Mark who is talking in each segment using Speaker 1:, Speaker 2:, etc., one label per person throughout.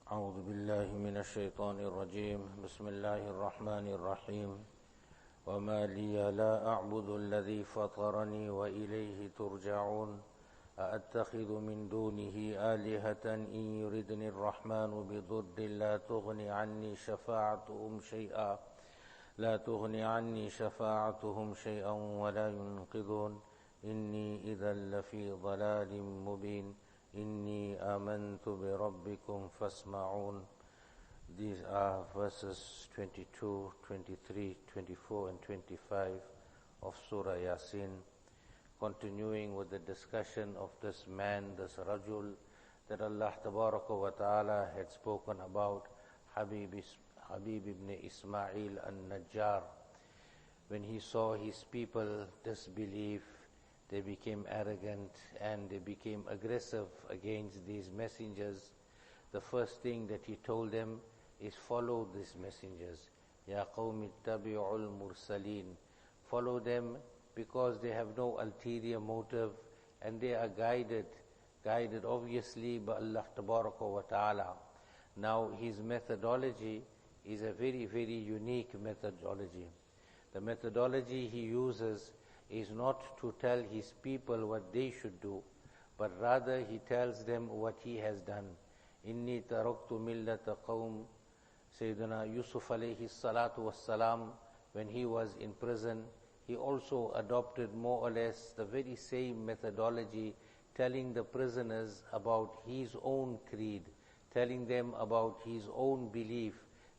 Speaker 1: أعوذ بالله من الشيطان الرجيم بسم الله الرحمن الرحيم وما لي لا أعبد الذي فطرني وإليه ترجعون أأتخذ من دونه آلهة إن يردني الرحمن بضر لا تغني عني شفاعتهم شيئا ولا ينقذون إني إذا لفي ضلال مبين إني آمنت بربكم فاسمعون. These are verses 22, 23, 24 and 25 of Surah Yaseen, continuing with the discussion of this man, this Rajul that Allah Tabaraka wa Ta'ala had spoken about, Habib ibn Ismail al-Najjar. When he saw his people disbelieve, they became arrogant and they became aggressive against these messengers. The first thing that he told them is follow these messengers. Ya qawmi ittabi'ul mursaleen. Follow them because they have no ulterior motive and they are guided obviously by Allah Tabaraka wa Ta'ala. Now his methodology is a very, very unique methodology. The methodology he uses is not to tell his people what they should do, but rather he tells them what he has done. Inni taraktu millata qawm. Sayyidina Yusuf alayhi salatu wassalam, when he was in prison, he also adopted more or less the very same methodology, telling the prisoners about his own creed, telling them about his own belief,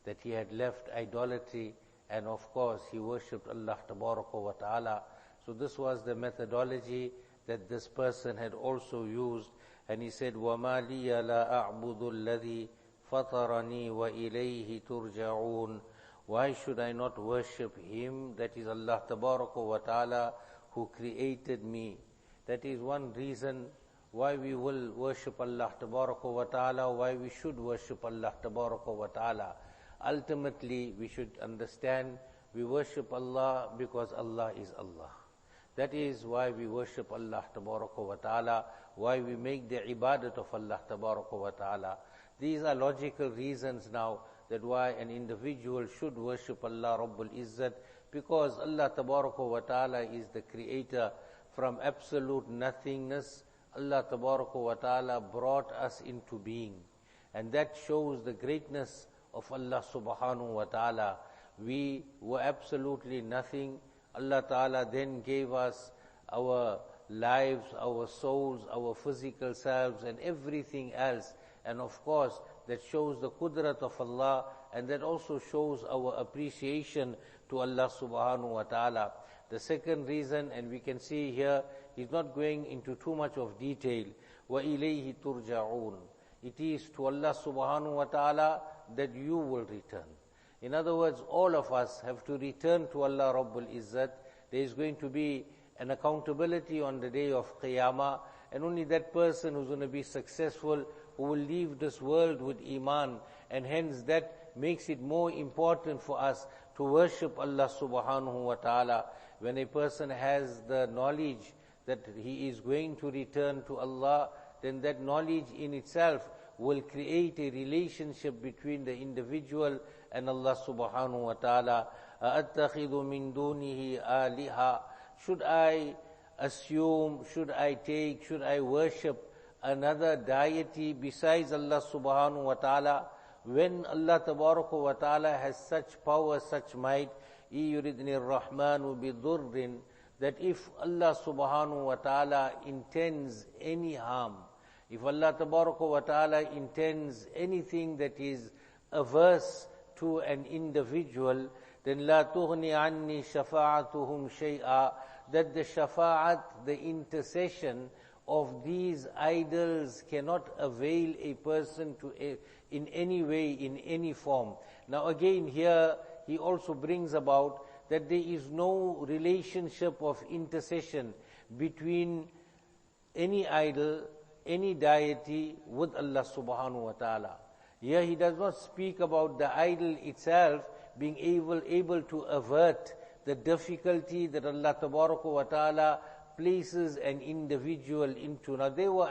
Speaker 1: that he had left idolatry, and of course he worshipped Allah Tabaraka wa Ta'ala. So this was the methodology that this person had also used, and he said, وَمَا لِيَ لَا أَعْبُدُ الَّذِي فَطَرَنِي وَإِلَيْهِ تُرْجَعُونَ. Why should I not worship him, that is Allah Tabaraka wa Ta'ala, who created me? That is one reason why we will worship Allah Tabaraka wa Ta'ala, why we should worship Allah Tabaraka wa Ta'ala. Ultimately, we should understand we worship Allah because Allah is Allah. That is why we worship Allah Tabaraka wa Ta'ala, why we make the ibadat of Allah Tabaraka wa Ta'ala. These are logical reasons now that why an individual should worship Allah Rabbul Izzat, because Allah Tabaraka wa Ta'ala is the creator from absolute nothingness. Allah Tabaraka wa Ta'ala brought us into being, and that shows the greatness of Allah Subhanahu wa Ta'ala. We were absolutely nothing. Allah Ta'ala then gave us our lives, our souls, our physical selves and everything else. And of course, that shows the qudrat of Allah, and that also shows our appreciation to Allah Subhanahu wa Ta'ala. The second reason, and we can see here, he's not going into too much of detail, وَإِلَيْهِ تُرْجَعُونَ. It is to Allah Subhanahu wa Ta'ala that you will return. In other words, all of us have to return to Allah Rabbul Izzat. There is going to be an accountability on the day of Qiyamah, and only that person who's going to be successful, who will leave this world with Iman, and hence that makes it more important for us to worship Allah Subhanahu wa Ta'ala. When a person has the knowledge that he is going to return to Allah, then that knowledge in itself will create a relationship between the individual and Allah Subhanahu wa Ta'ala. أَأَتَّخِذُ مِن دُونِهِ آلِهَةً. Should I assume, should I worship another deity besides Allah Subhanahu wa Ta'ala, when Allah Tabaraka wa Ta'ala has such power, such might, يُرِدْنِ الرَّحْمَنُ بِضُرٍّ, that if Allah Subhanahu wa Ta'ala intends any harm, if Allah Tabaraka wa Ta'ala intends anything that is averse to an individual, then لَا تُغْنِ عَنِّي شَفَاعَتُهُمْ شَيْئًا, that the shafa'at, the intercession of these idols cannot avail a person in any way, in any form. Now again here, he also brings about that there is no relationship of intercession between any idol, any deity with Allah Subhanahu wa Ta'ala. Here he does not speak about the idol itself being able to avert the difficulty that Allah Tabaraka wa Ta'ala places an individual into. Now they were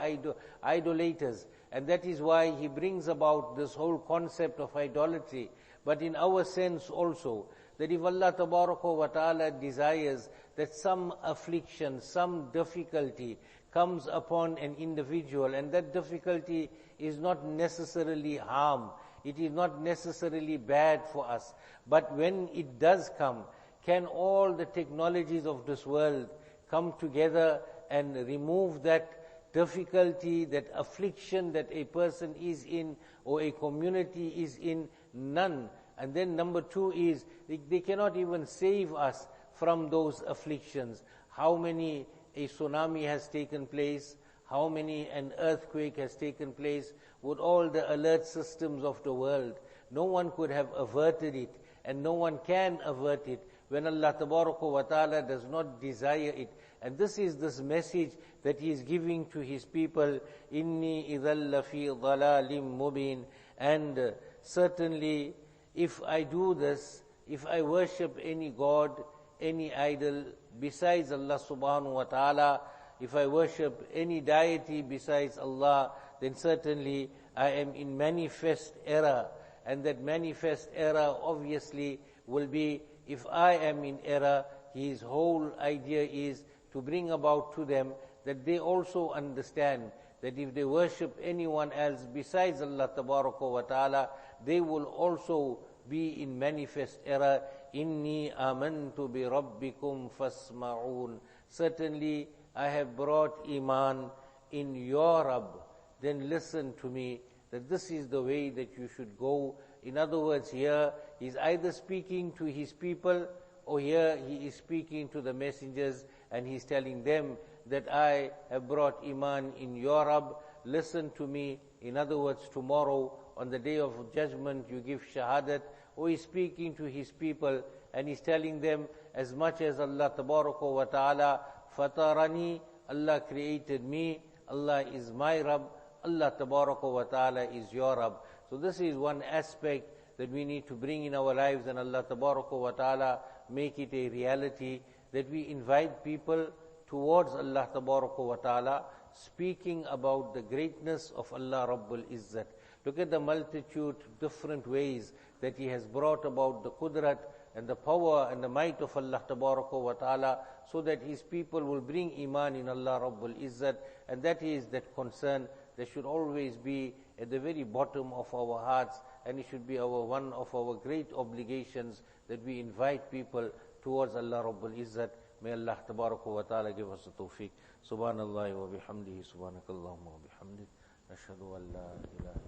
Speaker 1: idolaters, and that is why he brings about this whole concept of idolatry. But in our sense also, that if Allah Tabaraka wa Ta'ala desires that some affliction, some difficulty comes upon an individual, and that difficulty is not necessarily harm, it is not necessarily bad for us, but when it does come, can all the technologies of this world come together and remove that difficulty, that affliction that a person is in or a community is in? None. And then number two is, they cannot even save us from those afflictions. How many a tsunami has taken place, how many an earthquake has taken place, with all the alert systems of the world. No one could have averted it, and no one can avert it when Allah Tabaraka wa Ta'ala does not desire it. And this is this message that He is giving to His people, Inni idhal lafi dhalalim mubin. And certainly, if I do this, if I worship any god, any idol besides Allah subhanahu wa ta'ala, if I worship any deity besides Allah, then certainly I am in manifest error. And that manifest error obviously will be, if I am in error, his whole idea is to bring about to them that they also understand that if they worship anyone else besides Allah Tabaraka wa Ta'ala, they will also be in manifest error. Inni amantu bi rabbikum fasma'un. Certainly I have brought iman in your Rabb, then listen to me, that this is the way that you should go. In other words, here he's either speaking to his people, or here he is speaking to the messengers, and he's telling them that I have brought iman in your Rabb, listen to me. In other words, tomorrow on the day of judgment you give shahadat. Or he's speaking to his people and he's telling them, as much as Allah Tabaraka wa Ta'ala fatarani, Allah created me, Allah is my Rabb, Allah Tabaraka wa Ta'ala is your Rabb. So this is one aspect that we need to bring in our lives, and Allah Tabaraka wa Ta'ala make it a reality, that we invite people towards Allah Tabaraka wa Ta'ala, speaking about the greatness of Allah Rabbul Izzat. Look at the multitude different ways that He has brought about the qudrat and the power and the might of Allah Tabaraka wa Ta'ala, so that His people will bring iman in Allah Rabbul Izzat. And that is that concern that should always be at the very bottom of our hearts, and it should be one of our great obligations, that we invite people towards Allah Rabbul Izzat. May Allah Tabaraka wa Ta'ala give us the tawfiq. Subhanallah wa bihamdihi, subhanakallahumma wa bihamdik, nashhadu an la ilaha